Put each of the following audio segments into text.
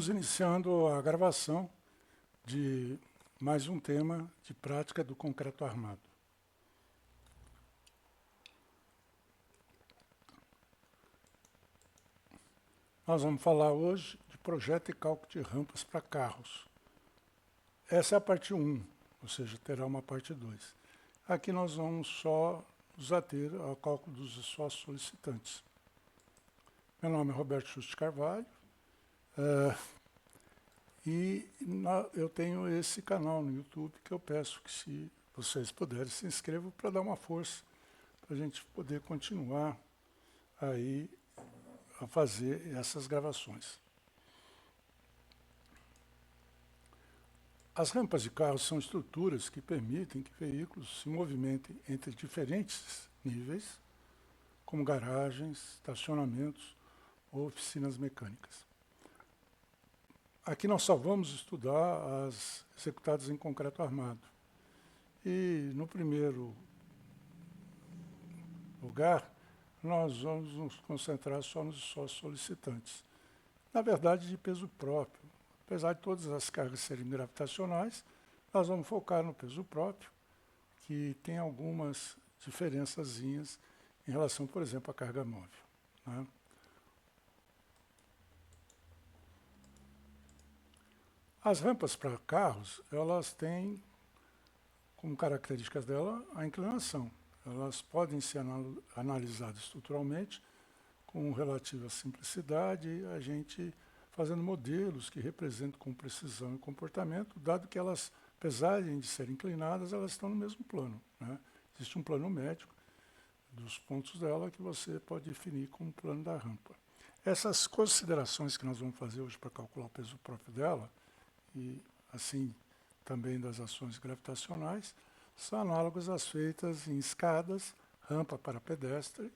Estamos iniciando a gravação de mais um tema de prática do concreto armado. Nós vamos falar hoje de projeto e cálculo de rampas para carros. Essa é a parte 1, ou seja, terá uma parte 2. Aqui nós vamos só nos ater ao cálculo dos esforços solicitantes. Meu nome é Roberto Juste Carvalho. Eu tenho esse canal no YouTube que eu peço que, se vocês puderem, se inscrevam para dar uma força, para a gente poder continuar aí a fazer essas gravações. As rampas de carros são estruturas que permitem que veículos se movimentem entre diferentes níveis, como garagens, estacionamentos ou oficinas mecânicas. Aqui nós só vamos estudar as executadas em concreto armado. E no primeiro lugar, nós vamos nos concentrar só nos esforços solicitantes. Na verdade, de peso próprio. Apesar de todas as cargas serem gravitacionais, nós vamos focar no peso próprio, que tem algumas diferençazinhas em relação, por exemplo, à carga móvel, né? As rampas para carros, elas têm como características dela a inclinação. Elas podem ser analisadas estruturalmente com relativa simplicidade, a gente fazendo modelos que representam com precisão e comportamento, dado que elas, apesar de serem inclinadas, elas estão no mesmo plano, né? Existe um plano médico dos pontos dela que você pode definir como plano da rampa. Essas considerações que nós vamos fazer hoje para calcular o peso próprio dela, e assim também das ações gravitacionais, são análogas às feitas em escadas, rampa para pedestre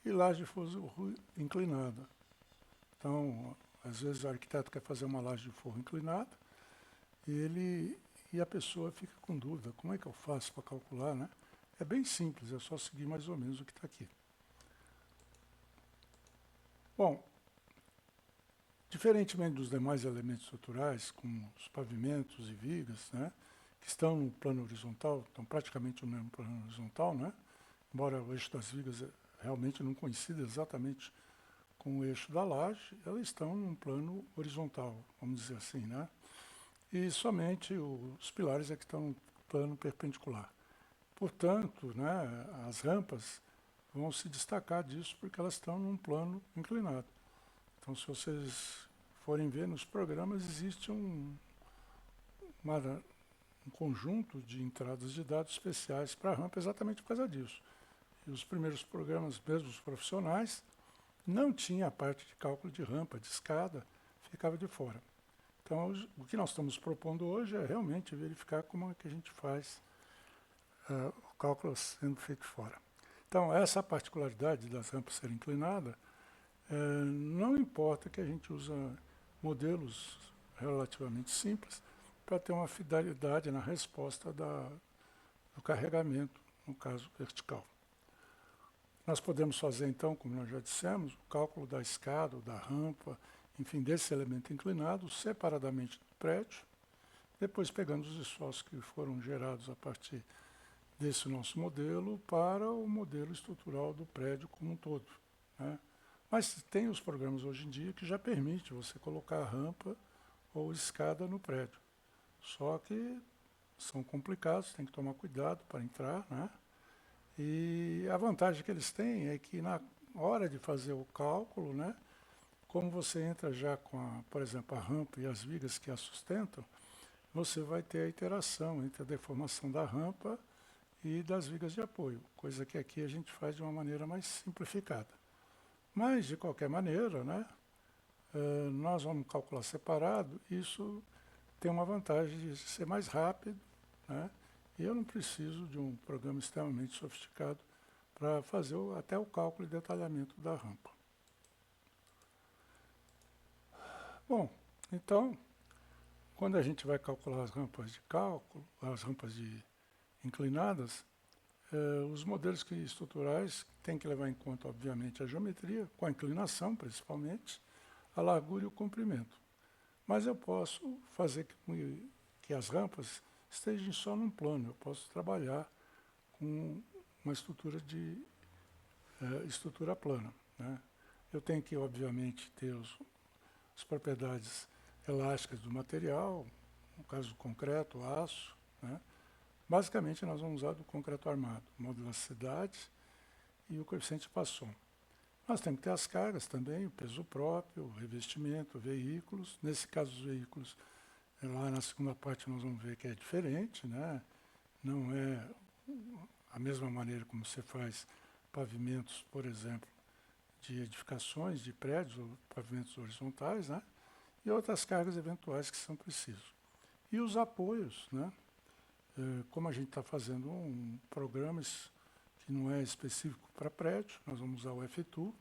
e laje de forro inclinada. Então, às vezes o arquiteto quer fazer uma laje de forro inclinada e a pessoa fica com dúvida, como é que eu faço para calcular, né? É bem simples, é só seguir mais ou menos o que está aqui. Bom, diferentemente dos demais elementos estruturais, como os pavimentos e vigas, né, que estão no plano horizontal, estão praticamente no mesmo plano horizontal, né, embora o eixo das vigas realmente não coincida exatamente com o eixo da laje, elas estão num plano horizontal, vamos dizer assim, né, e somente os pilares é que estão no plano perpendicular. Portanto, né, as rampas vão se destacar disso porque elas estão num plano inclinado. Então, se vocês forem ver nos programas, existe um conjunto de entradas de dados especiais para a rampa exatamente por causa disso. E os primeiros programas, mesmo os profissionais, não tinha a parte de cálculo de rampa, de escada, ficava de fora. Então, o que nós estamos propondo hoje é realmente verificar como é que a gente faz o cálculo sendo feito fora. Então, essa particularidade das rampas serem inclinadas, não importa que a gente use modelos relativamente simples para ter uma fidelidade na resposta do carregamento, no caso vertical. Nós podemos fazer, então, como nós já dissemos, o cálculo da escada ou da rampa, enfim, desse elemento inclinado, separadamente do prédio, depois pegando os esforços que foram gerados a partir desse nosso modelo para o modelo estrutural do prédio como um todo, né? Mas tem os programas hoje em dia que já permitem você colocar rampa ou escada no prédio. Só que são complicados, tem que tomar cuidado para entrar, né? E a vantagem que eles têm é que na hora de fazer o cálculo, né, como você entra já com, por exemplo, a rampa e as vigas que a sustentam, você vai ter a interação entre a deformação da rampa e das vigas de apoio, coisa que aqui a gente faz de uma maneira mais simplificada. Mas, de qualquer maneira, né, nós vamos calcular separado, isso tem uma vantagem de ser mais rápido, né, e eu não preciso de um programa extremamente sofisticado para fazer até o cálculo e detalhamento da rampa. Bom, então, quando a gente vai calcular as rampas de cálculo, as rampas inclinadas, os modelos estruturais têm que levar em conta, obviamente, a geometria, com a inclinação, principalmente, a largura e o comprimento. Mas eu posso fazer que as rampas estejam só num plano. Eu posso trabalhar com uma estrutura plana, né? Eu tenho que, obviamente, ter as propriedades elásticas do material, no caso do concreto, aço, né? Basicamente, nós vamos usar do concreto armado, modularidade e o coeficiente de Poisson. Nós temos que ter as cargas também, o peso próprio, o revestimento, veículos. Nesse caso, os veículos, lá na segunda parte nós vamos ver que é diferente, né? Não é a mesma maneira como você faz pavimentos, por exemplo, de edificações, de prédios, ou pavimentos horizontais, né? E outras cargas eventuais que são precisos. E os apoios, né? Como a gente está fazendo um programa que não é específico para prédio, nós vamos usar o F2,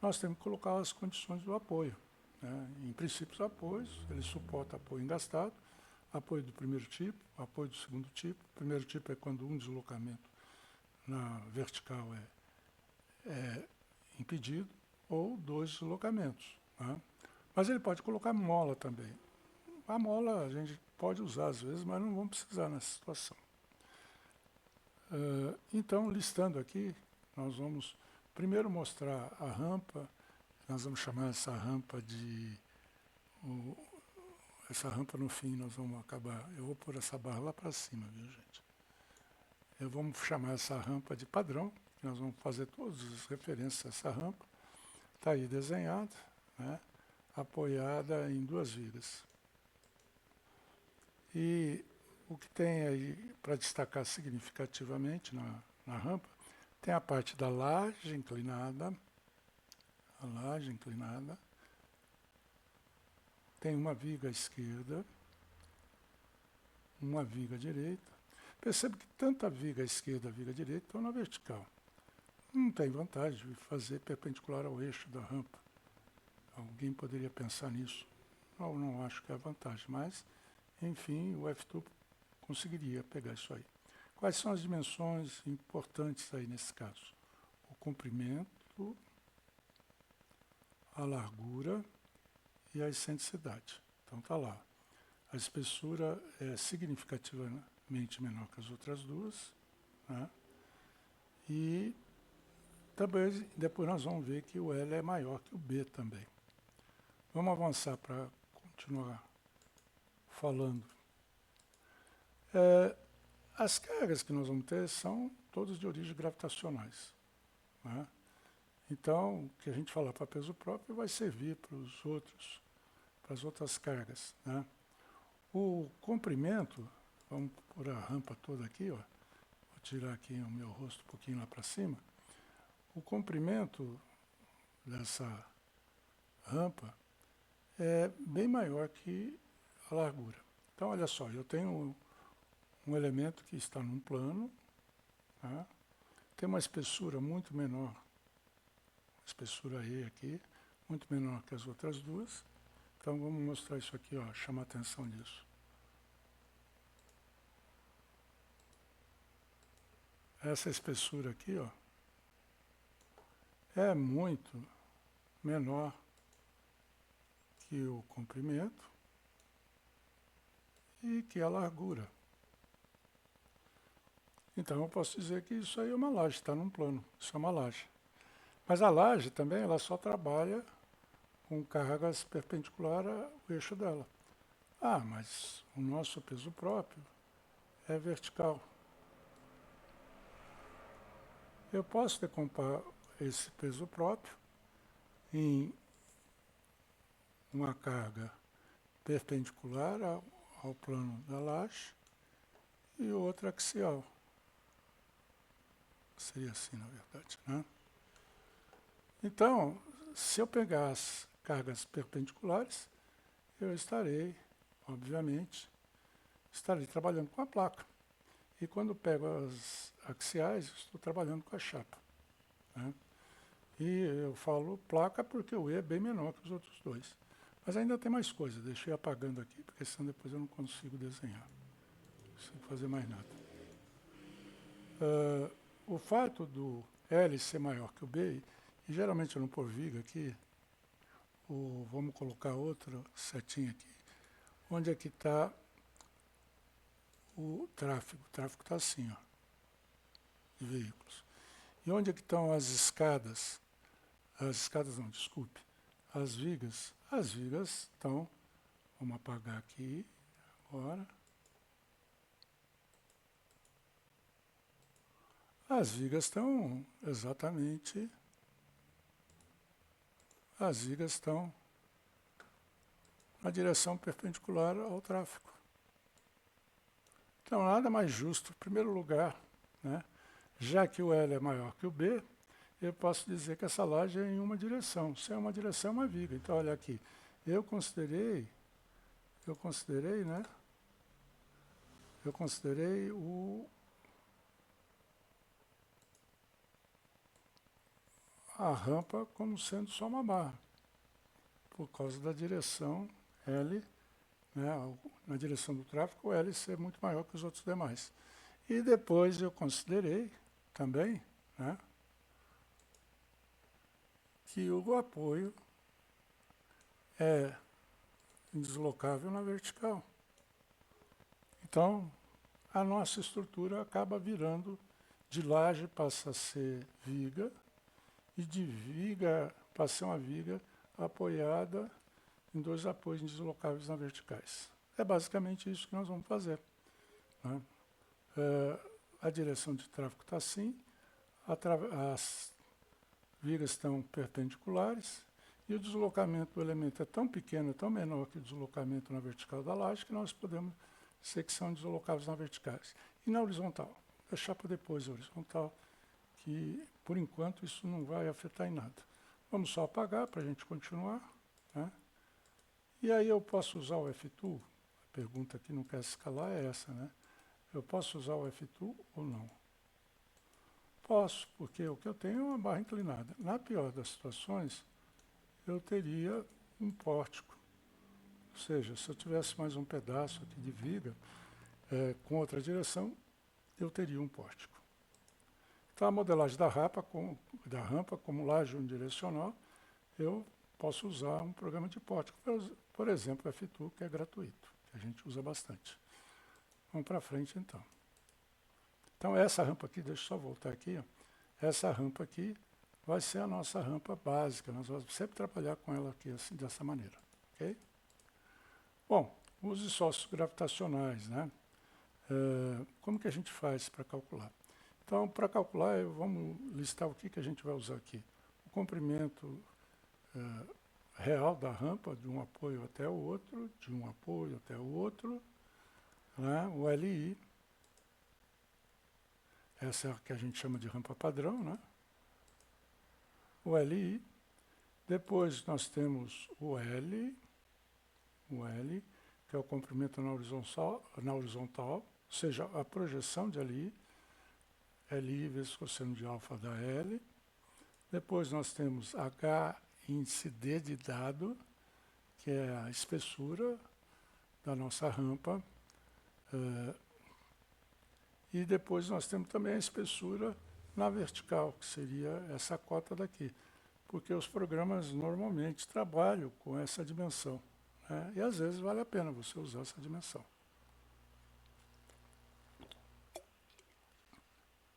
nós temos que colocar as condições do apoio, né? Em princípio, os apoios, ele suporta apoio engastado, apoio do primeiro tipo, apoio do segundo tipo. O primeiro tipo é quando um deslocamento na vertical é impedido, ou 2 deslocamentos, né? Mas ele pode colocar mola também. A mola a gente pode usar às vezes, mas não vamos precisar nessa situação. Então, listando aqui, nós vamos primeiro mostrar a rampa. Nós vamos chamar essa rampa de... essa rampa no fim nós vamos acabar... Eu vou pôr essa barra lá para cima, viu, gente? Vamos chamar essa rampa de padrão. Nós vamos fazer todas as referências a essa rampa. Está aí desenhada, né? Apoiada em 2 vigas. E o que tem aí para destacar significativamente na rampa, tem a parte da laje inclinada, tem uma viga à esquerda, uma viga à direita. Percebe que tanto a viga à esquerda e a viga à direita estão na vertical. Não tem vantagem de fazer perpendicular ao eixo da rampa. Alguém poderia pensar nisso. Eu não acho que é vantagem, mas, enfim, o F2 conseguiria pegar isso aí. Quais são as dimensões importantes aí nesse caso? O comprimento, a largura e a excentricidade. Então está lá. A espessura é significativamente menor que as outras duas, né? E também depois nós vamos ver que o L é maior que o B também. Vamos avançar para continuar falando. As cargas que nós vamos ter são todas de origem gravitacionais, né? Então, o que a gente falar para peso próprio vai servir para as outras cargas, né? O comprimento, vamos pôr a rampa toda aqui, ó. Vou tirar aqui o meu rosto um pouquinho lá para cima. O comprimento dessa rampa é bem maior que a largura. Então, olha só, eu tenho um elemento que está num plano, tá? Tem uma espessura muito menor, espessura E aqui, muito menor que as outras duas. Então, vamos mostrar isso aqui, ó, chamar a atenção disso. Essa espessura aqui, ó, é muito menor que o comprimento e que a largura. Então, eu posso dizer que isso aí é uma laje, está num plano, isso é uma laje. Mas a laje também, ela só trabalha com cargas perpendiculares ao eixo dela. Ah, mas o nosso peso próprio é vertical. Eu posso decompor esse peso próprio em uma carga perpendicular ao plano da laje e outra axial. Seria assim, na verdade, né? Então, se eu pegar as cargas perpendiculares, eu estarei, obviamente, trabalhando com a placa. E quando pego as axiais, estou trabalhando com a chapa, né? E eu falo placa porque o E é bem menor que os outros dois. Mas ainda tem mais coisa, deixei apagando aqui, porque senão depois eu não consigo desenhar. Não consigo fazer mais nada. O fato do L ser maior que o B, e geralmente eu não pôr viga aqui, vamos colocar outra setinha aqui. Onde é que está o tráfego? O tráfego está assim, ó, de veículos. E onde é que estão as escadas? As escadas não, desculpe. As vigas. As vigas estão, vamos apagar aqui agora. As vigas estão exatamente, as vigas estão na direção perpendicular ao tráfego. Então, nada mais justo, em primeiro lugar, né, já que o L é maior que o B, eu posso dizer que essa laje é em uma direção. Se é uma direção, é uma viga. Então, olha aqui, eu considerei, né, eu considerei a rampa como sendo só uma barra, por causa da direção L, né, na direção do tráfego, o L ser muito maior que os outros demais. E depois eu considerei também, né, que o apoio é indeslocável na vertical. Então, a nossa estrutura acaba virando, de laje passa a ser viga, e de viga passa a ser uma viga apoiada em dois apoios indeslocáveis na verticais. É basicamente isso que nós vamos fazer, né? A direção de tráfego está assim, as vigas estão perpendiculares, e o deslocamento do elemento é tão pequeno, tão menor que o deslocamento na vertical da laje, que nós podemos dizer que são deslocáveis na verticais. E na horizontal? Deixar para depois a horizontal, que por enquanto isso não vai afetar em nada. Vamos só apagar para a gente continuar, né? E aí eu posso usar o F2? A pergunta que não quer escalar é essa, né? Eu posso usar o F2 ou não? Posso, porque o que eu tenho é uma barra inclinada. Na pior das situações, eu teria um pórtico. Ou seja, se eu tivesse mais um pedaço aqui de viga, com outra direção, eu teria um pórtico. Então, a modelagem da rampa, como laje unidirecional, eu posso usar um programa de pórtico. Por exemplo, o F2, que é gratuito, que a gente usa bastante. Vamos para frente, então. Então, essa rampa aqui, deixa eu só voltar aqui, ó. Essa rampa aqui vai ser a nossa rampa básica. Nós vamos sempre trabalhar com ela aqui, assim, dessa maneira. Ok? Bom, os esforços gravitacionais, né? Como que a gente faz para calcular? Então, para calcular, vamos listar o que a gente vai usar aqui. O comprimento real da rampa, de um apoio até o outro, de um apoio até o outro, né? O LI, essa é a que a gente chama de rampa padrão, né? O LI, depois nós temos o L, que é o comprimento na horizontal, ou seja, a projeção de LI vezes cosseno de alfa da L. Depois nós temos H índice D de dado, que é a espessura da nossa rampa. E depois nós temos também a espessura na vertical, que seria essa cota daqui, porque os programas normalmente trabalham com essa dimensão, né? E às vezes vale a pena você usar essa dimensão.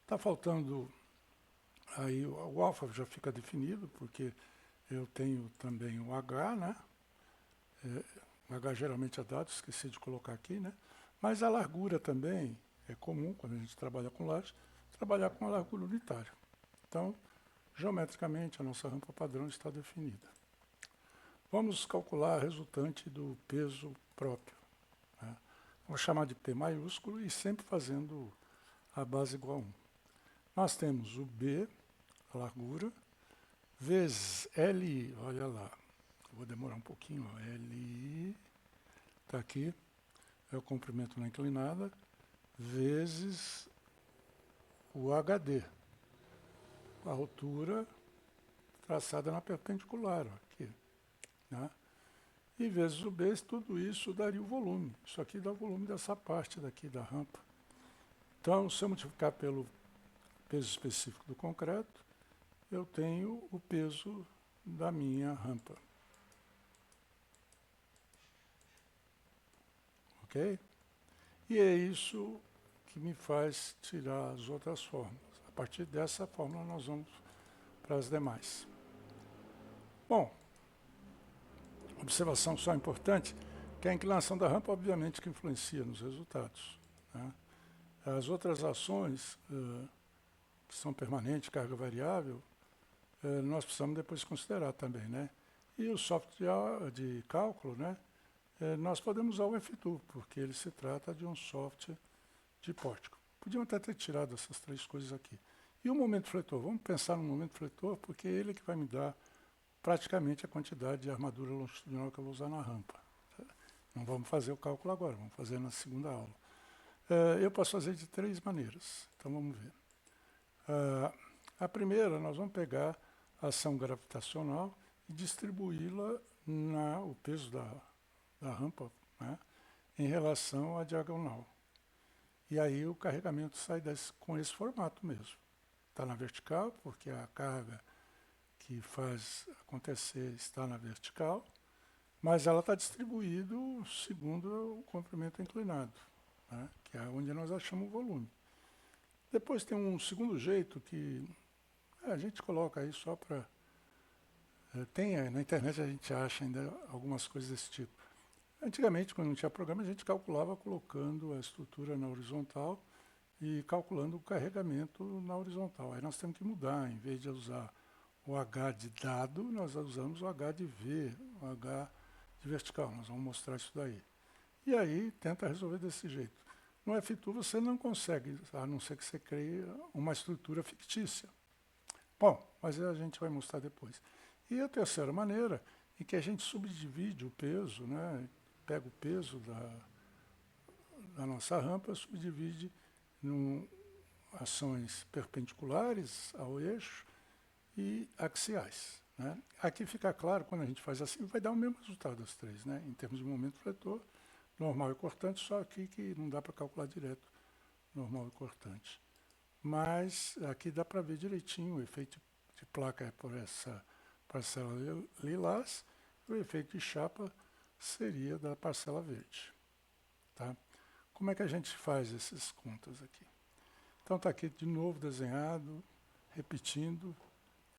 Está faltando aí, o alfa já fica definido, porque eu tenho também o H, né? O H geralmente é dado, esqueci de colocar aqui, né? Mas a largura também é comum, quando a gente trabalha com laje, trabalhar com a largura unitária. Então, geometricamente, a nossa rampa padrão está definida. Vamos calcular a resultante do peso próprio, né? Vou chamar de P maiúsculo e sempre fazendo a base igual a 1. Nós temos o B, a largura, vezes LI, olha lá, vou demorar um pouquinho, ó, LI, está aqui, é o comprimento na inclinada, vezes o HD, a altura traçada na perpendicular, ó, aqui, né? E vezes o B, tudo isso daria o volume. Isso aqui dá o volume dessa parte daqui da rampa. Então, se eu multiplicar pelo peso específico do concreto, eu tenho o peso da minha rampa. ok? E é isso que me faz tirar as outras fórmulas. A partir dessa fórmula nós vamos para as demais. Bom, observação só importante, que a inclinação da rampa obviamente que influencia nos resultados, né? As outras ações, que são permanentes, carga variável, nós precisamos depois considerar também, né? E o software de cálculo, né? Nós podemos usar o FTU, porque ele se trata de um software de pórtico. Podíamos até ter tirado essas três coisas aqui. E o momento fletor? Vamos pensar no momento fletor, porque é ele que vai me dar praticamente a quantidade de armadura longitudinal que eu vou usar na rampa. Não vamos fazer o cálculo agora, vamos fazer na segunda aula. Eu posso fazer de três maneiras, então vamos ver. A primeira, nós vamos pegar a ação gravitacional e distribuí-la o peso da rampa, né, em relação à diagonal. E aí o carregamento sai com esse formato mesmo. Está na vertical, porque a carga que faz acontecer está na vertical, mas ela está distribuída segundo o comprimento inclinado, né, que é onde nós achamos o volume. Depois tem um segundo jeito que a gente coloca aí só para... na internet a gente acha ainda algumas coisas desse tipo. Antigamente, quando não tinha programa, a gente calculava colocando a estrutura na horizontal e calculando o carregamento na horizontal. Aí nós temos que mudar, em vez de usar o H de dado, nós usamos o H de V, o H de vertical. Nós vamos mostrar isso daí. E aí tenta resolver desse jeito. No FTU você não consegue, a não ser que você crie uma estrutura fictícia. Bom, mas a gente vai mostrar depois. E a terceira maneira é que a gente subdivide o peso, né? Pega o peso da nossa rampa, subdivide em ações perpendiculares ao eixo e axiais, né? Aqui fica claro, quando a gente faz assim, vai dar o mesmo resultado das três, né? Em termos de momento fletor, normal e cortante, só aqui que não dá para calcular direto normal e cortante. Mas aqui dá para ver direitinho, o efeito de placa é por essa parcela lilás, o efeito de chapa seria da parcela verde. Tá? Como é que a gente faz essas contas aqui? Então está aqui de novo desenhado, repetindo,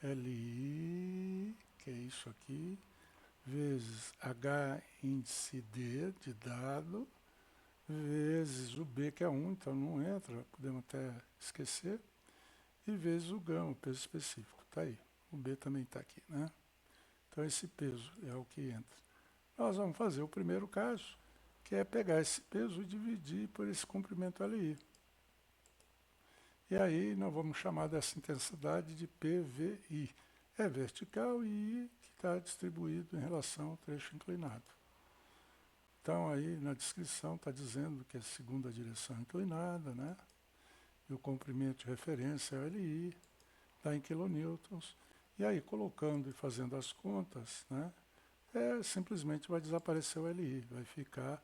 LI, que é isso aqui, vezes H índice D de dado, vezes o B, que é 1, então não entra, podemos até esquecer, e vezes o gama, o peso específico. Está aí. O B também está aqui, né? Então esse peso é o que entra. Nós vamos fazer o primeiro caso, que é pegar esse peso e dividir por esse comprimento LI. E aí nós vamos chamar dessa intensidade de PVI. É vertical e I que está distribuído em relação ao trecho inclinado. Então aí na descrição está dizendo que é segundo a direção inclinada, né? E o comprimento de referência é LI, dá em quilonewtons. E aí colocando e fazendo as contas, né? Simplesmente vai desaparecer o LI, vai ficar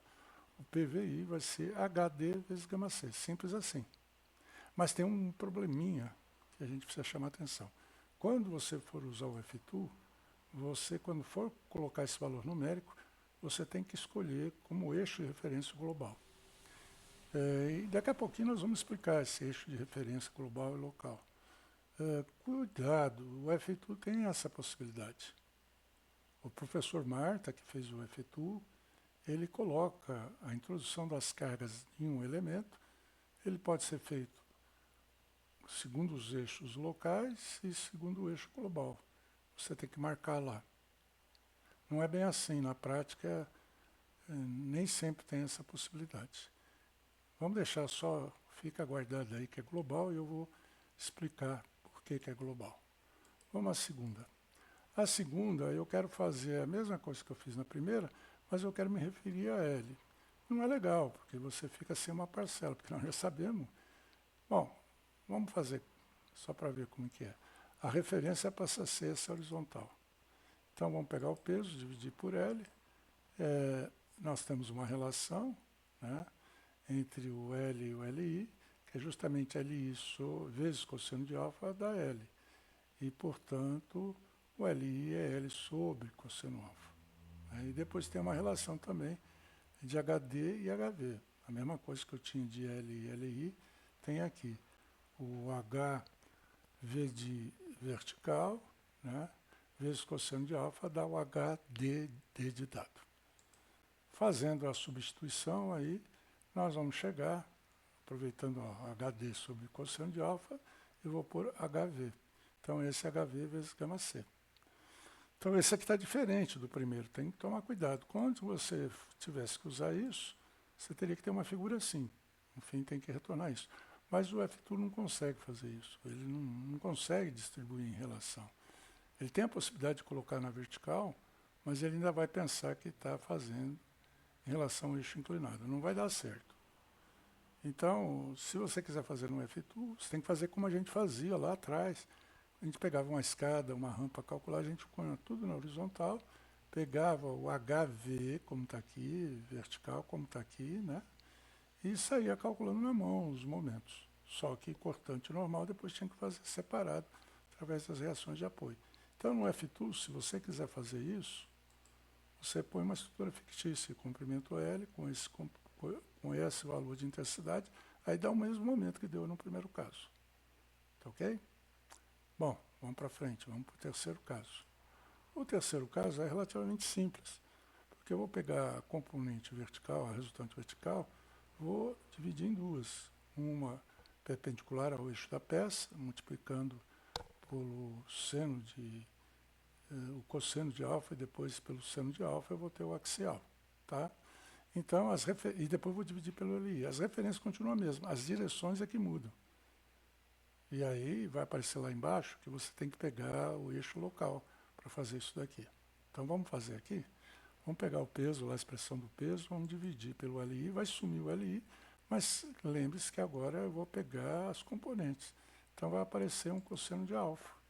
o PVI, vai ser HD vezes gama C, simples assim. Mas tem um probleminha que a gente precisa chamar atenção. Quando você for usar o FTU, você, quando for colocar esse valor numérico, você tem que escolher como eixo de referência global. E daqui a pouquinho nós vamos explicar esse eixo de referência global e local. Cuidado, o FTU tem essa possibilidade. O professor Marta, que fez o FTU, ele coloca a introdução das cargas em um elemento, ele pode ser feito segundo os eixos locais e segundo o eixo global. Você tem que marcar lá. Não é bem assim, na prática nem sempre tem essa possibilidade. Vamos deixar só, fica guardado aí que é global e eu vou explicar por que é global. Vamos à segunda. A segunda, eu quero fazer a mesma coisa que eu fiz na primeira, mas eu quero me referir a L. Não é legal, porque você fica sem uma parcela, porque nós já sabemos. Bom, vamos fazer só para ver como que é. A referência passa a ser essa horizontal. Então vamos pegar o peso, dividir por L. Nós temos uma relação, né, entre o L e o LI, que é justamente LI vezes cosseno de alfa dá L. E, portanto, o LI é L sobre cosseno alfa. E depois tem uma relação também de HD e HV. A mesma coisa que eu tinha de L e LI, tem aqui. O HV de vertical, né, vezes cosseno de alfa, dá o HD de dado. Fazendo a substituição aí, nós vamos chegar, aproveitando o HD sobre cosseno de alfa, eu vou pôr HV. Então, esse é HV vezes gama C. Então, esse aqui está diferente do primeiro, tem que tomar cuidado. Quando você tivesse que usar isso, você teria que ter uma figura assim. Enfim, tem que retornar isso. Mas o FTool não consegue fazer isso. Ele não consegue distribuir em relação. Ele tem a possibilidade de colocar na vertical, mas ele ainda vai pensar que está fazendo em relação ao eixo inclinado. Não vai dar certo. Então, se você quiser fazer no FTool, você tem que fazer como a gente fazia lá atrás. A gente pegava uma escada, uma rampa para calcular, a gente punha tudo na horizontal, pegava o HV, como está aqui, vertical, como está aqui, né? E saía calculando na mão os momentos. Só que cortante normal depois tinha que fazer separado, através das reações de apoio. Então, no FTool, se você quiser fazer isso, você põe uma estrutura fictícia, comprimento L, com esse valor de intensidade, aí dá o mesmo momento que deu no primeiro caso. Tá ok? Bom, vamos para frente, vamos para o terceiro caso. O terceiro caso é relativamente simples, porque eu vou pegar a componente vertical, a resultante vertical, vou dividir em duas. Uma perpendicular ao eixo da peça, multiplicando pelo seno de o cosseno de alfa e depois pelo seno de alfa eu vou ter o axial, tá? Então, e depois vou dividir pelo LI. As referências continuam a mesma, as direções é que mudam. E aí vai aparecer lá embaixo que você tem que pegar o eixo local para fazer isso daqui. Então, vamos fazer aqui. Vamos pegar o peso, a expressão do peso, vamos dividir pelo LI, vai sumir o LI, mas lembre-se que agora eu vou pegar as componentes. Então, vai aparecer um cosseno de alfa.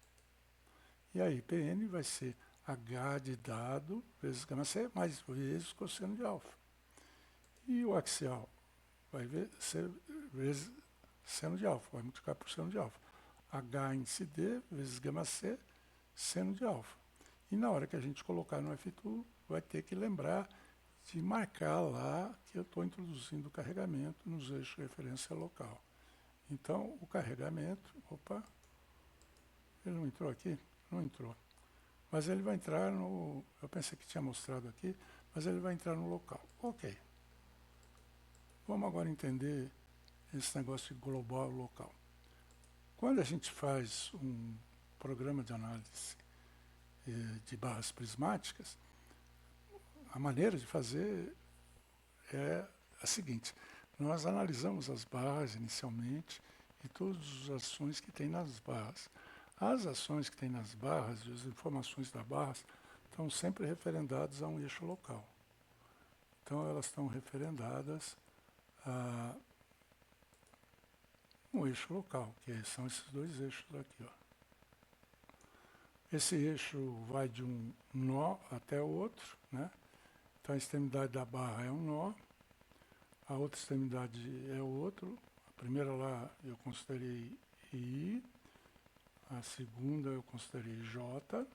E aí, Pn vai ser H de dado vezes gama C, mais vezes cosseno de alfa. E o axial vai ser vezes seno de alfa, vai multiplicar por seno de alfa. H índice D vezes gama C, seno de alfa. E na hora que a gente colocar no FTool, vai ter que lembrar de marcar lá que eu estou introduzindo o carregamento nos eixos de referência local. Então, o carregamento, opa, ele não entrou aqui? Não entrou. Mas ele vai entrar no, eu pensei que tinha mostrado aqui, mas ele vai entrar no local. Ok. Vamos agora entender esse negócio de global local. Quando a gente faz um programa de análise de barras prismáticas, a maneira de fazer é a seguinte: nós analisamos as barras inicialmente e todas as ações que tem nas barras. As ações que tem nas barras e as informações das barras estão sempre referendadas a um eixo local. Então, elas estão referendadas a um eixo local, que são esses dois eixos aqui, ó. Esse eixo vai de um nó até o outro, né? Então, a extremidade da barra é um nó, a outra extremidade é o outro. A primeira lá eu considerei I, a segunda eu considerei J.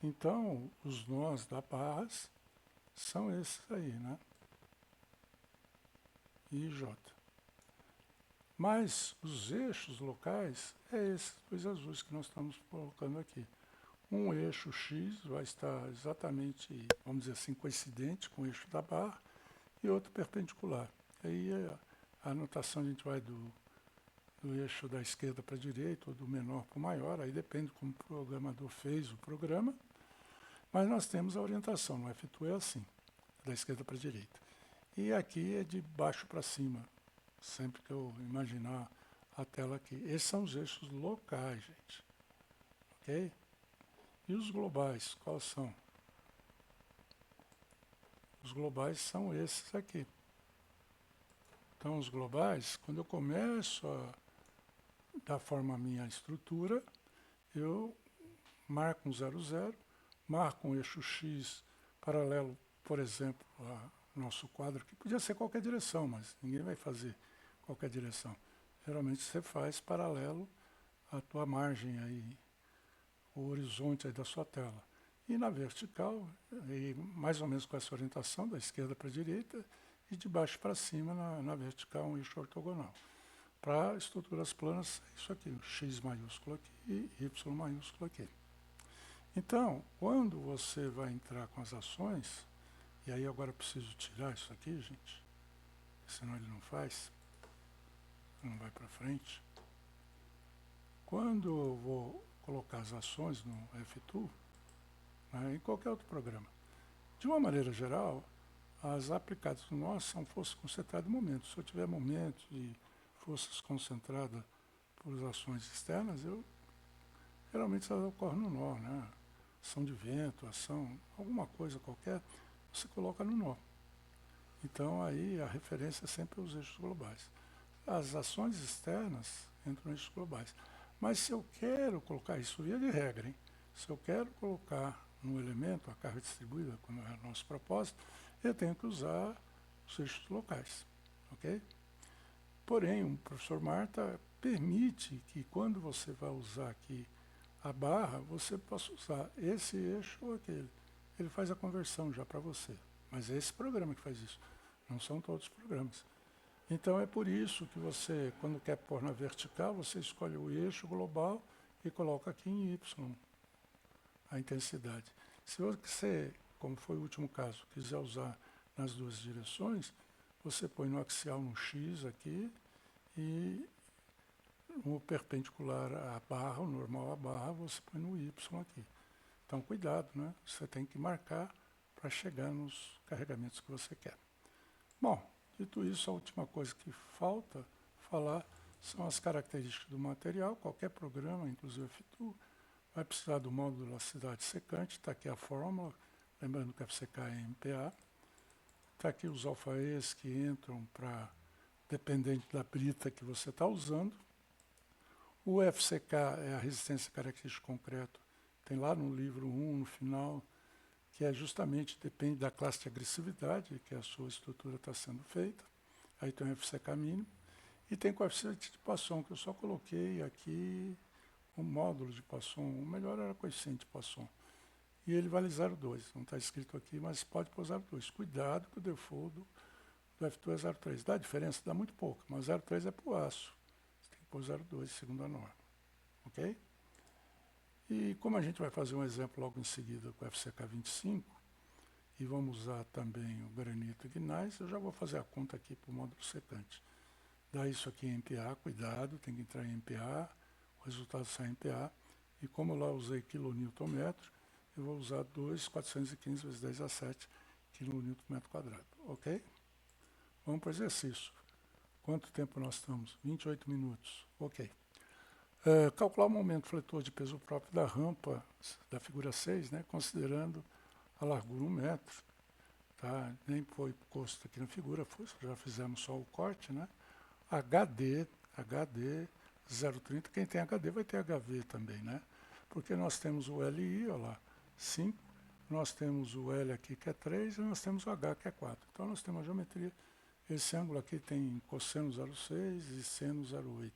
Então, os nós da barras são esses aí, né? I e J. Mas os eixos locais é esses dois azuis que nós estamos colocando aqui. Um eixo X vai estar exatamente, vamos dizer assim, coincidente com o eixo da barra e outro perpendicular. Aí a anotação a gente vai do eixo da esquerda para a direita ou do menor para o maior, aí depende como o programador fez o programa, mas nós temos a orientação, no FTool é assim, da esquerda para a direita. E aqui é de baixo para cima, sempre que eu imaginar a tela aqui. Esses são os eixos locais, gente. Ok? E os globais, quais são? Os globais são esses aqui. Então, os globais, quando eu começo a dar forma à minha estrutura, eu marco um 0, 0, marco um eixo X paralelo, por exemplo, ao nosso quadro, que podia ser qualquer direção, mas ninguém vai fazer qualquer direção. Geralmente você faz paralelo à tua margem aí, o horizonte aí da sua tela. E na vertical, e mais ou menos com essa orientação, da esquerda para a direita, e de baixo para cima, na vertical, um eixo ortogonal. Para estruturas planas, isso aqui, X maiúsculo aqui e Y maiúsculo aqui. Então, quando você vai entrar com as ações, e aí agora eu preciso tirar isso aqui, gente, senão ele não faz, não vai para frente. Quando eu vou colocar as ações no F2, né, em qualquer outro programa, de uma maneira geral, as aplicadas no nó são forças concentradas de momentos. Se eu tiver momentos e forças concentradas por ações externas, geralmente elas ocorrem no nó, né? Ação de vento, ação, alguma coisa qualquer, você coloca no nó. Então aí a referência é sempre aos eixos globais. As ações externas entram nos eixos globais. Mas se eu quero colocar isso via de regra, hein? Se eu quero colocar no elemento a carga distribuída, como é o nosso propósito, eu tenho que usar os eixos locais, ok? Porém, o professor Marta permite que quando você vai usar aqui a barra, você possa usar esse eixo ou aquele. Ele faz a conversão já para você. Mas é esse programa que faz isso. Não são todos os programas. Então é por isso que você, quando quer pôr na vertical, você escolhe o eixo global e coloca aqui em Y a intensidade. Se você, como foi o último caso, quiser usar nas duas direções, você põe no axial no X aqui e o perpendicular à barra, o normal à barra, você põe no Y aqui. Então cuidado, né? Você tem que marcar para chegar nos carregamentos que você quer. Bom, dito isso, a última coisa que falta falar são as características do material. Qualquer programa, inclusive o F2, vai precisar do módulo de elasticidade secante. Está aqui a fórmula, lembrando que FCK é MPa. Está aqui os alfa-E's que entram para, dependente da brita que você está usando. O FCK é a resistência característica concreto. Tem lá no livro 1, no final, que é justamente, depende da classe de agressividade que a sua estrutura está sendo feita. Aí tem o FCK mínimo. E tem coeficiente de Poisson, que eu só coloquei aqui o módulo de Poisson. O melhor era coeficiente de Poisson. E ele vale 0,2. Não está escrito aqui, mas pode pôr 0,2. Cuidado que o default do F2 é 0,3. Dá diferença? Dá muito pouco, mas 0,3 é para o aço. Você tem que pôr 0,2 segundo a norma. Ok? E como a gente vai fazer um exemplo logo em seguida com o FCK 25, e vamos usar também o granito gneiss, eu já vou fazer a conta aqui para o módulo secante. Dá isso aqui em MPa, cuidado, tem que entrar em MPa, o resultado sai em MPa, e como eu lá usei quilonewton-metro, eu vou usar 2.415 vezes 10 a 7 kN/m², ok? Vamos para o exercício. Quanto tempo nós estamos? 28 minutos, ok. Calcular o momento fletor de peso próprio da rampa da figura 6, né, considerando a largura 1 metro. Tá? Nem foi posto aqui na figura, já fizemos só o corte. Né? HD 0,30, quem tem HD vai ter HV também, né? Porque nós temos o LI, olha lá, 5, nós temos o L aqui que é 3 e nós temos o H que é 4. Então nós temos a geometria, esse ângulo aqui tem cosseno 0,6 e seno 0,8.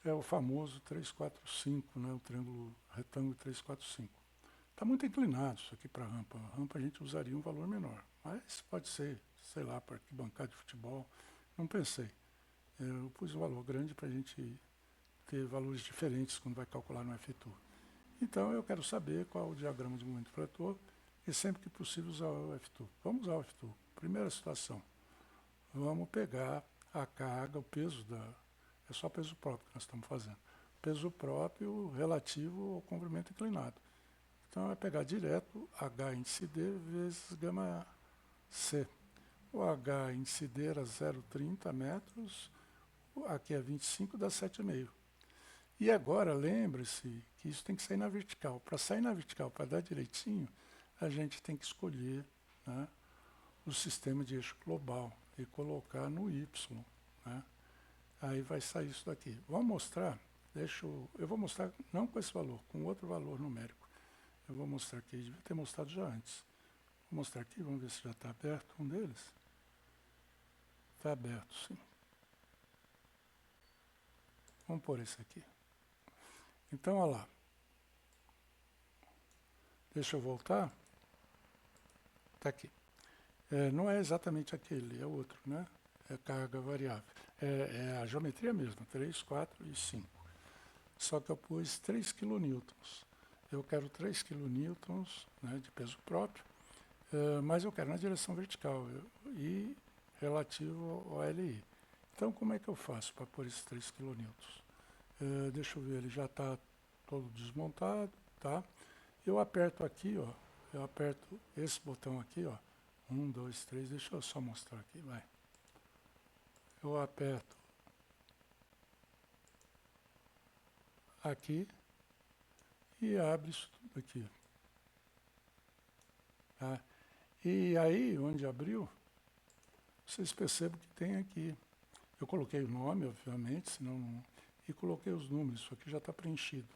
É o famoso 345, né? O triângulo retângulo 345. Está muito inclinado isso aqui para a rampa. A rampa a gente usaria um valor menor, mas pode ser, sei lá, para arquibancada de futebol. Não pensei. Eu pus um valor grande para a gente ter valores diferentes quando vai calcular no F2. Então eu quero saber qual é o diagrama de momento fletor e sempre que possível usar o F2. Vamos usar o F2. Primeira situação. Vamos pegar a carga, o peso é só peso próprio que nós estamos fazendo. Peso próprio relativo ao comprimento inclinado. Então, vai pegar direto H índice D vezes gama C. O H índice D era 0,30 metros, aqui é 25, dá 7,5. E agora, lembre-se que isso tem que sair na vertical. Para sair na vertical, para dar direitinho, a gente tem que escolher, né, o sistema de eixo global e colocar no Y. Né? Aí vai sair isso daqui. Vamos mostrar, eu vou mostrar não com esse valor, com outro valor numérico. Eu vou mostrar aqui, devia ter mostrado já antes. Vou mostrar aqui, vamos ver se já está aberto um deles. Está aberto, sim. Vamos pôr esse aqui. Então, olha lá. Deixa eu voltar. Está aqui. Não é exatamente aquele, é outro, né? É carga variável. É a geometria mesmo, 3, 4 e 5. Só que eu pus 3 kN. Eu quero 3 kN, né, de peso próprio, mas eu quero na direção vertical e relativo ao LI. Então, como é que eu faço para pôr esses 3 kN? Deixa eu ver, ele já está todo desmontado, tá? Eu aperto aqui, ó, eu aperto esse botão aqui, ó, 1, 2, 3, deixa eu só mostrar aqui, vai. Eu aperto aqui e abre isso tudo aqui, tá? E aí, onde abriu, vocês percebem que tem aqui. Eu coloquei o nome, obviamente, senão não, e coloquei os números, isso aqui já está preenchido.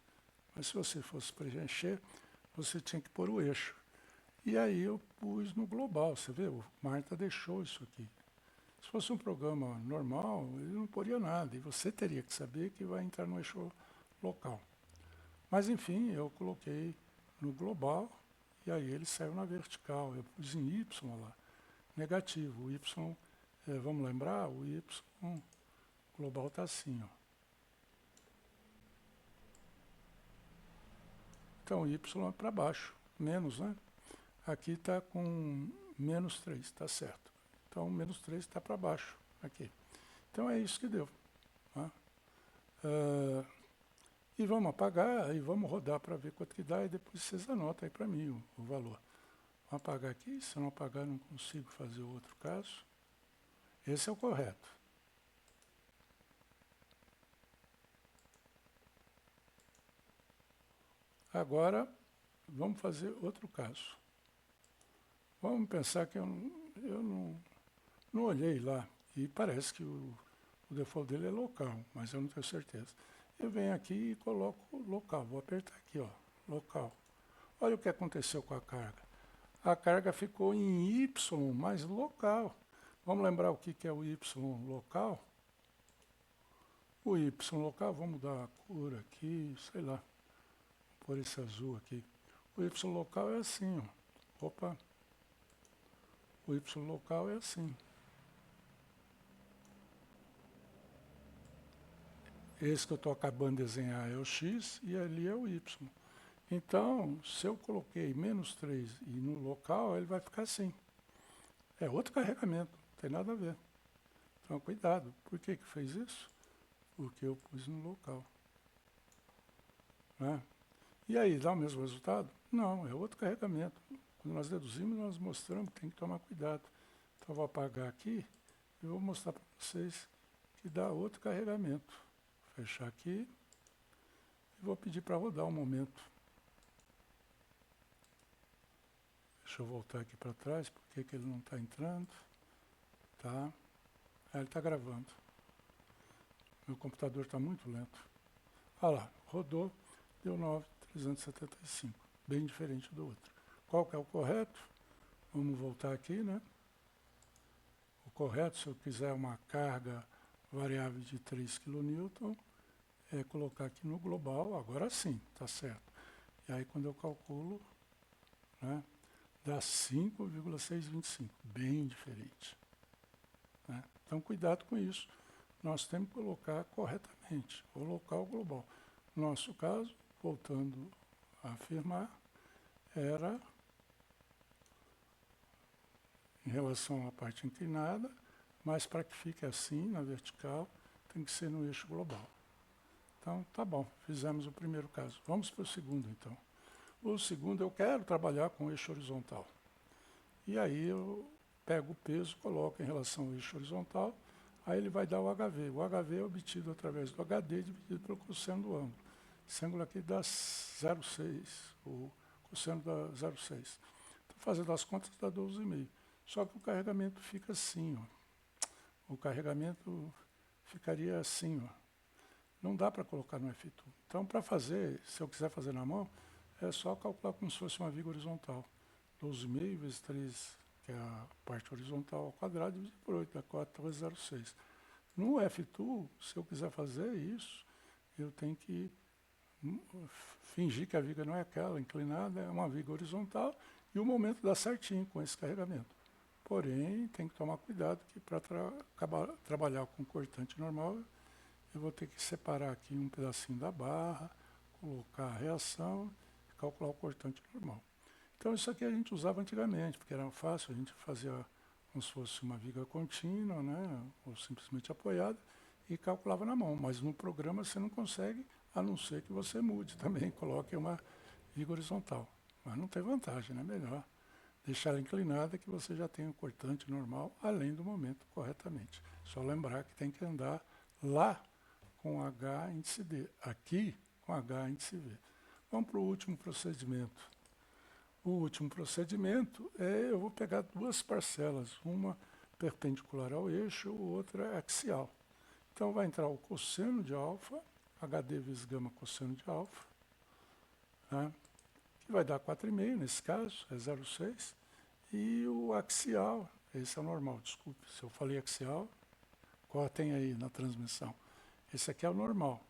Mas se você fosse preencher, você tinha que pôr o eixo. E aí eu pus no global, você vê, o Marta deixou isso aqui. Se fosse um programa normal, ele não poria nada, e você teria que saber que vai entrar no eixo local. Mas enfim, eu coloquei no global, e aí ele saiu na vertical. Eu pus em Y lá, negativo. O Y, vamos lembrar, o Y global está assim, ó. Então, o Y é para baixo, menos, né? Aqui está com menos 3, está certo. Então, menos 3 está para baixo, aqui. Então, é isso que deu. Tá? E vamos apagar, e vamos rodar para ver quanto que dá, e depois vocês anotam aí para mim o valor. Vou apagar aqui, se não apagar não consigo fazer o outro caso. Esse é o correto. Agora, vamos fazer outro caso. Vamos pensar que eu não olhei lá, e parece que o default dele é local, mas eu não tenho certeza. Eu venho aqui e coloco local, vou apertar aqui, ó, local. Olha o que aconteceu com a carga. A carga ficou em Y, mas local. Vamos lembrar o que é o Y local? O Y local, vamos dar a cor aqui, sei lá, por esse azul aqui. O Y local é assim, ó. Opa. O Y local é assim. Esse que eu estou acabando de desenhar é o X e ali é o Y. Então, se eu coloquei menos 3 e no local, ele vai ficar assim. É outro carregamento, não tem nada a ver. Então, cuidado. Por que fez isso? Porque eu pus no local. Né? E aí, dá o mesmo resultado? Não, é outro carregamento. Quando nós deduzimos, nós mostramos que tem que tomar cuidado. Então, eu vou apagar aqui e vou mostrar para vocês que dá outro carregamento. Vou fechar aqui e vou pedir para rodar um momento. Deixa eu voltar aqui para trás, porque que ele não está entrando. Tá. Ele está gravando. Meu computador está muito lento. Olha lá, rodou, deu 9.375. Bem diferente do outro. Qual que é o correto? Vamos voltar aqui, né? O correto, se eu quiser uma carga variável de 3 kN, é colocar aqui no global, agora sim, está certo. E aí quando eu calculo, né, dá 5,625, bem diferente. Né? Então cuidado com isso, nós temos que colocar corretamente, o local global. No nosso caso, voltando a afirmar, era em relação à parte inclinada, mas para que fique assim, na vertical, tem que ser no eixo global. Então, tá bom, fizemos o primeiro caso. Vamos para o segundo, então. O segundo, eu quero trabalhar com o eixo horizontal. E aí eu pego o peso, coloco em relação ao eixo horizontal, aí ele vai dar o HV. O HV é obtido através do HD dividido pelo cosseno do ângulo. Esse ângulo aqui dá 0,6, o cosseno dá 0,6. Então, fazendo as contas, dá 12,5. Só que o carregamento fica assim, ó. O carregamento ficaria assim, ó. Não dá para colocar no F2. Então, para fazer, se eu quiser fazer na mão, é só calcular como se fosse uma viga horizontal. 12,5 vezes 3, que é a parte horizontal ao quadrado, dividido por 8, dá 4,06. No F2, se eu quiser fazer isso, eu tenho que fingir que a viga não é aquela inclinada, é uma viga horizontal, e o momento dá certinho com esse carregamento. Porém, tem que tomar cuidado que para trabalhar com cortante normal, eu vou ter que separar aqui um pedacinho da barra, colocar a reação e calcular o cortante normal. Então isso aqui a gente usava antigamente, porque era fácil, a gente fazia como se fosse uma viga contínua, né, ou simplesmente apoiada, e calculava na mão. Mas no programa você não consegue, a não ser que você mude também, coloque uma viga horizontal. Mas não tem vantagem, né? Melhor deixar ela inclinada que você já tem o cortante normal, além do momento corretamente. Só lembrar que tem que andar lá com H índice D, aqui com H índice V. Vamos para o último procedimento. O último procedimento eu vou pegar duas parcelas, uma perpendicular ao eixo, outra axial. Então vai entrar o cosseno de alfa, HD vezes gama cosseno de alfa, né, que vai dar 4,5 nesse caso, é 0,6. E o axial, esse é o normal, desculpe, se eu falei axial, cortem aí na transmissão. Esse aqui é o normal,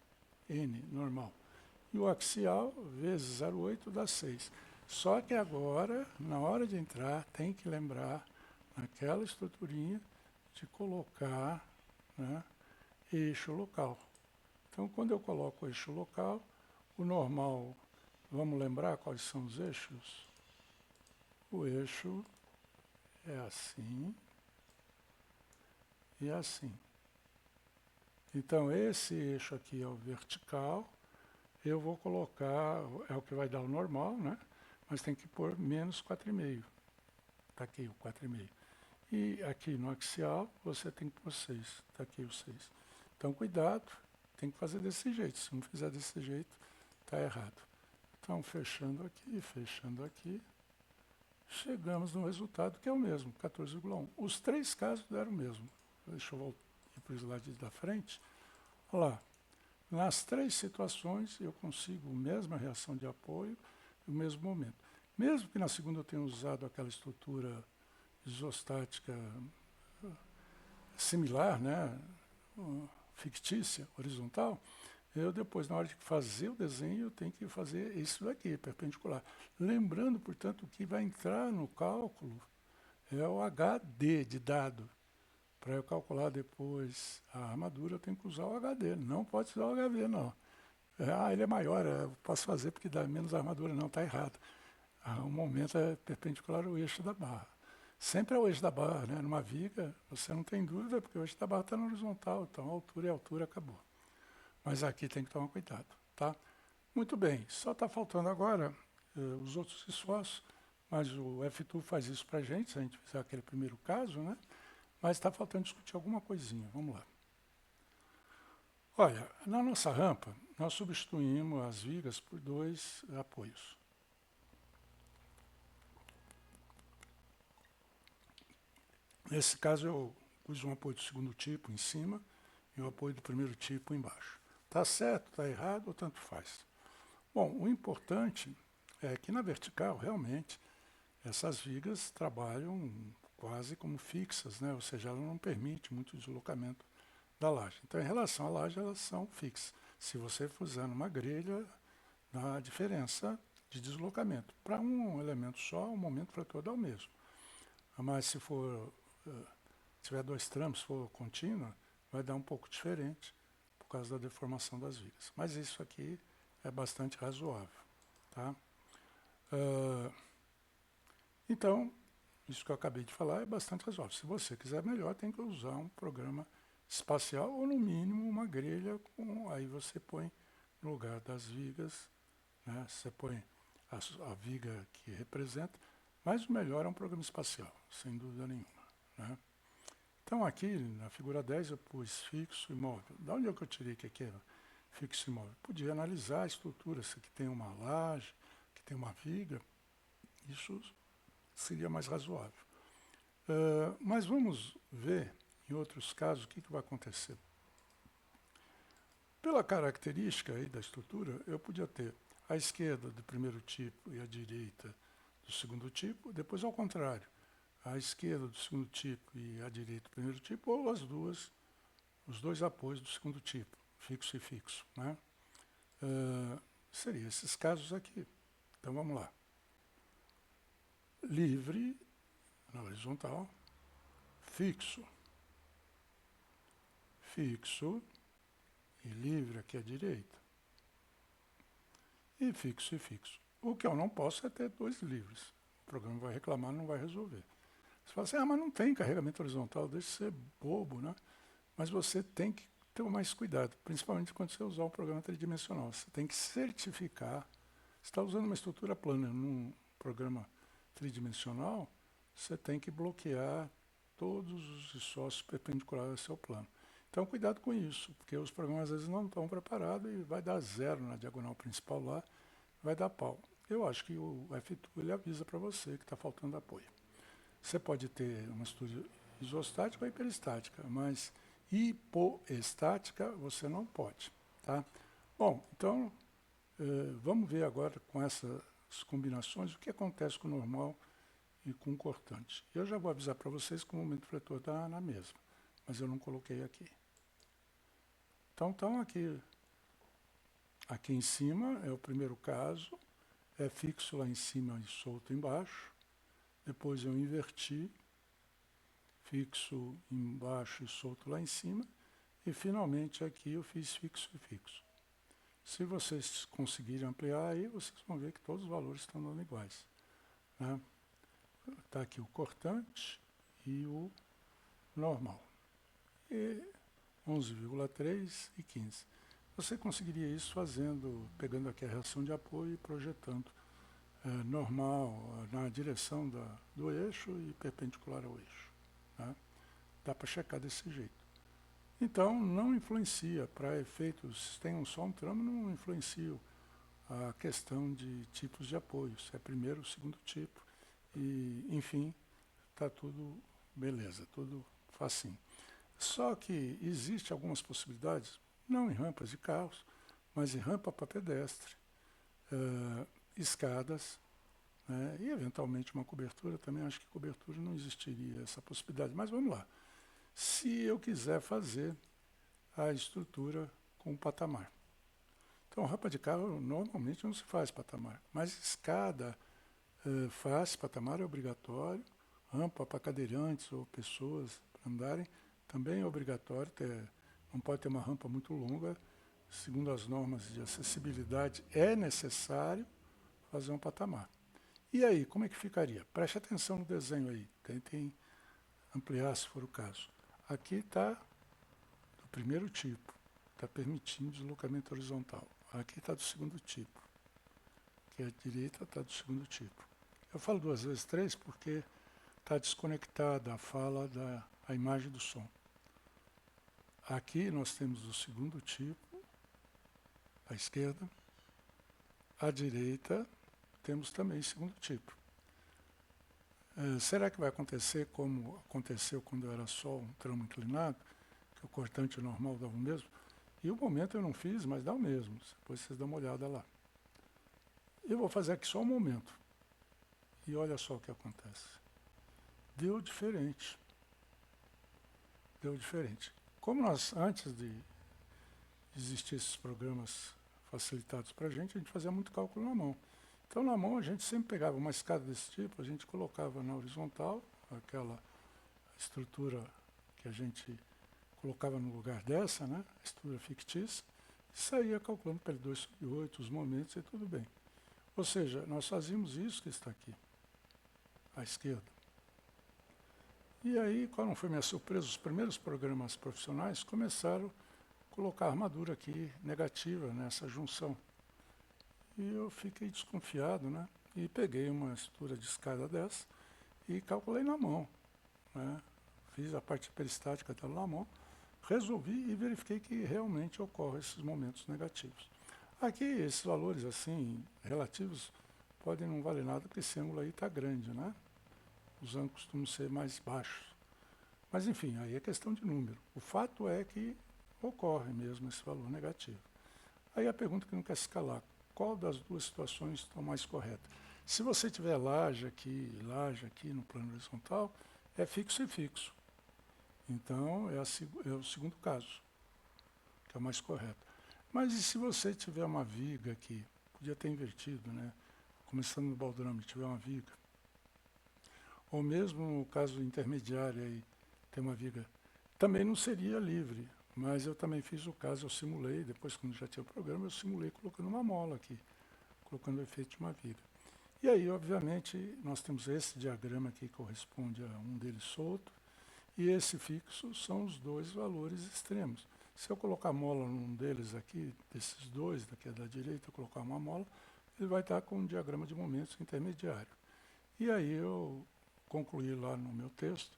N, normal. E o axial vezes 0,8 dá 6. Só que agora, na hora de entrar, tem que lembrar naquela estruturinha de colocar, né, eixo local. Então, quando eu coloco o eixo local, o normal, vamos lembrar quais são os eixos? O eixo é assim e assim. Então, esse eixo aqui é o vertical, eu vou colocar, é o que vai dar o normal, né? Mas tem que pôr menos 4,5. Está aqui o 4,5. E aqui no axial, você tem que pôr 6. Está aqui o 6. Então, cuidado, tem que fazer desse jeito. Se não fizer desse jeito, está errado. Então, fechando aqui, chegamos no resultado que é o mesmo, 14,1. Os três casos deram o mesmo. Deixa eu voltar para o slide da frente. Olha lá. Nas três situações, eu consigo a mesma reação de apoio e o mesmo momento. Mesmo que na segunda eu tenha usado aquela estrutura isostática similar, né, fictícia, horizontal, eu depois, na hora de fazer o desenho, eu tenho que fazer isso daqui, perpendicular. Lembrando, portanto, que vai entrar no cálculo é o HD de dado. Para eu calcular depois a armadura, eu tenho que usar o HD, não pode usar o HV, não. Ele é maior, eu posso fazer porque dá menos armadura, não, está errado. O momento é perpendicular ao eixo da barra. Sempre é o eixo da barra, né? Numa viga, você não tem dúvida, porque o eixo da barra está na horizontal, então a altura é altura, acabou. Mas aqui tem que tomar cuidado, tá? Muito bem, só está faltando agora os outros esforços, mas o F2 faz isso para a gente, se a gente fizer aquele primeiro caso, né? Mas está faltando discutir alguma coisinha, vamos lá. Olha, na nossa rampa, nós substituímos as vigas por dois apoios. Nesse caso, eu pus um apoio do segundo tipo em cima e o apoio do primeiro tipo embaixo. Está certo, está errado ou tanto faz? Bom, o importante é que na vertical, realmente, essas vigas trabalham quase como fixas, né? Ou seja, ela não permite muito deslocamento da laje. Então, em relação à laje, elas são fixas. Se você for usando uma grelha, dá diferença de deslocamento. Para um elemento só, o momento para todo é o mesmo. Mas se for tiver dois tramos, se for contínua, vai dar um pouco diferente por causa da deformação das vigas. Mas isso aqui é bastante razoável. Tá? Então, isso que eu acabei de falar é bastante razoável. Se você quiser melhor, tem que usar um programa espacial ou, no mínimo, uma grelha. Aí você põe no lugar das vigas, né? Você põe a viga que representa, mas o melhor é um programa espacial, sem dúvida nenhuma. Né? Então, aqui na figura 10 eu pus fixo e móvel. Da onde é que eu tirei que aqui era fixo e móvel? Podia analisar a estrutura, se aqui tem uma laje, que tem uma viga, isso seria mais razoável. Mas vamos ver, em outros casos, o que vai acontecer. Pela característica aí da estrutura, eu podia ter a esquerda do primeiro tipo e a direita do segundo tipo, depois ao contrário, a esquerda do segundo tipo e a direita do primeiro tipo, ou as duas, os dois apoios do segundo tipo, fixo e fixo. Né? Seria esses casos aqui. Então vamos lá. Livre, na horizontal, fixo, fixo e livre aqui à direita. E fixo e fixo. O que eu não posso é ter dois livres. O programa vai reclamar, não vai resolver. Você fala assim, mas não tem carregamento horizontal, deixa de ser bobo, né? Mas você tem que ter mais cuidado, principalmente quando você usar um programa tridimensional. Você tem que certificar. Se está usando uma estrutura plana num programa tridimensional, você tem que bloquear todos os isósceles perpendiculares ao seu plano. Então, cuidado com isso, porque os programas às vezes não estão preparados e vai dar zero na diagonal principal lá, vai dar pau. Eu acho que o F2 ele avisa para você que está faltando apoio. Você pode ter uma estrutura isostática ou hiperestática, mas hipoestática você não pode. Tá? Bom, então vamos ver agora com essas combinações o que acontece com o normal e com o cortante. Eu já vou avisar para vocês que o momento fletor está na mesma, mas eu não coloquei aqui. Então aqui em cima é o primeiro caso, é fixo lá em cima e solto embaixo. Depois eu inverti, fixo embaixo e solto lá em cima. E finalmente aqui eu fiz fixo e fixo. Se vocês conseguirem ampliar aí, vocês vão ver que todos os valores estão dando iguais. Né? Está aqui o cortante e o normal. E 11,3 e 15. Você conseguiria isso pegando aqui a reação de apoio e projetando normal na direção do eixo e perpendicular ao eixo. Tá? Dá para checar desse jeito. Então, não influencia para efeitos, se tem só um tramo, não influencia a questão de tipos de apoio, se é primeiro ou segundo tipo, e, enfim, está tudo beleza, tudo facinho. Só que existe algumas possibilidades, não em rampas de carros, mas em rampa para pedestre, escadas, né, e eventualmente uma cobertura, também acho que cobertura não existiria essa possibilidade, mas vamos lá. Se eu quiser fazer a estrutura com patamar. Então, rampa de carro normalmente não se faz patamar, mas escada faz, patamar é obrigatório, rampa para cadeirantes ou pessoas para andarem também é obrigatório, não pode ter uma rampa muito longa, segundo as normas de acessibilidade é necessário fazer um patamar. E aí, como é que ficaria? Preste atenção no desenho aí, tentem ampliar se for o caso. Aqui está do primeiro tipo, está permitindo deslocamento horizontal. Aqui está do segundo tipo, que a direita está do segundo tipo. Eu falo 2 vezes 3 porque está desconectada a fala da imagem do som. Aqui nós temos o segundo tipo, à esquerda. À direita temos também o segundo tipo. Será que vai acontecer como aconteceu quando era só um tramo inclinado, que o cortante normal dava o mesmo? E o momento eu não fiz, mas dá o mesmo. Depois vocês dão uma olhada lá. Eu vou fazer aqui só um momento. E olha só o que acontece. Deu diferente. Deu diferente. Como nós, antes de existir esses programas facilitados para a gente fazia muito cálculo na mão. Então, na mão, a gente sempre pegava uma escada desse tipo, a gente colocava na horizontal, aquela estrutura que a gente colocava no lugar dessa, né, a estrutura fictícia, e saía calculando pelo 2/8, os momentos e tudo bem. Ou seja, nós fazíamos isso que está aqui, à esquerda. E aí, qual não foi minha surpresa, os primeiros programas profissionais começaram a colocar armadura aqui negativa nessa junção. E eu fiquei desconfiado, né? E peguei uma estrutura de escada dessa e calculei na mão, né? Fiz a parte peristática dela na mão, resolvi e verifiquei que realmente ocorrem esses momentos negativos. Aqui, esses valores assim, relativos, podem não valer nada, porque esse ângulo aí está grande, né? Os ângulos costumam ser mais baixos. Mas, enfim, aí é questão de número. O fato é que ocorre mesmo esse valor negativo. Aí a pergunta que não quer se calar, qual das duas situações está mais correta? Se você tiver laje aqui no plano horizontal, é fixo e fixo. Então, é o segundo caso, que é o mais correto. Mas e se você tiver uma viga aqui podia ter invertido, né? Começando no baldrame, tiver uma viga. Ou mesmo no caso intermediário, aí, tem uma viga. Também não seria livre, mas eu também fiz o caso, eu simulei, depois quando já tinha o programa, eu simulei colocando uma mola aqui, colocando o efeito de uma viga. E aí, obviamente, nós temos esse diagrama aqui que corresponde a um deles solto, e esse fixo são os dois valores extremos. Se eu colocar mola num deles aqui, desses dois, daqui da direita, eu colocar uma mola, ele vai estar com um diagrama de momentos intermediário. E aí eu concluí lá no meu texto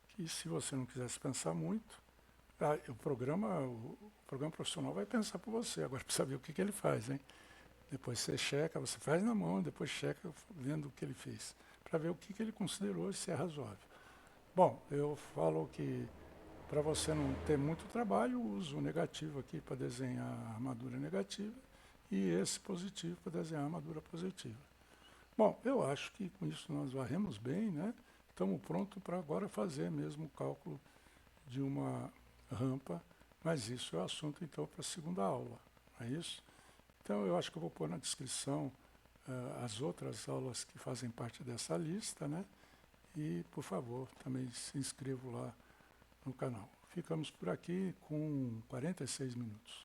que se você não quisesse pensar muito, o programa profissional vai pensar por você. Agora precisa saber o que ele faz, hein? Depois você checa, você faz na mão, depois checa vendo o que ele fez, para ver o que ele considerou e se é razoável. Bom, eu falo que para você não ter muito trabalho, uso o negativo aqui para desenhar a armadura negativa e esse positivo para desenhar a armadura positiva. Bom, eu acho que com isso nós varremos bem, né? Estamos prontos para agora fazer mesmo o cálculo de uma rampa, mas isso é assunto então para a segunda aula, não é isso? Então eu acho que eu vou pôr na descrição as outras aulas que fazem parte dessa lista, né? E, por favor, também se inscrevam lá no canal. Ficamos por aqui com 46 minutos.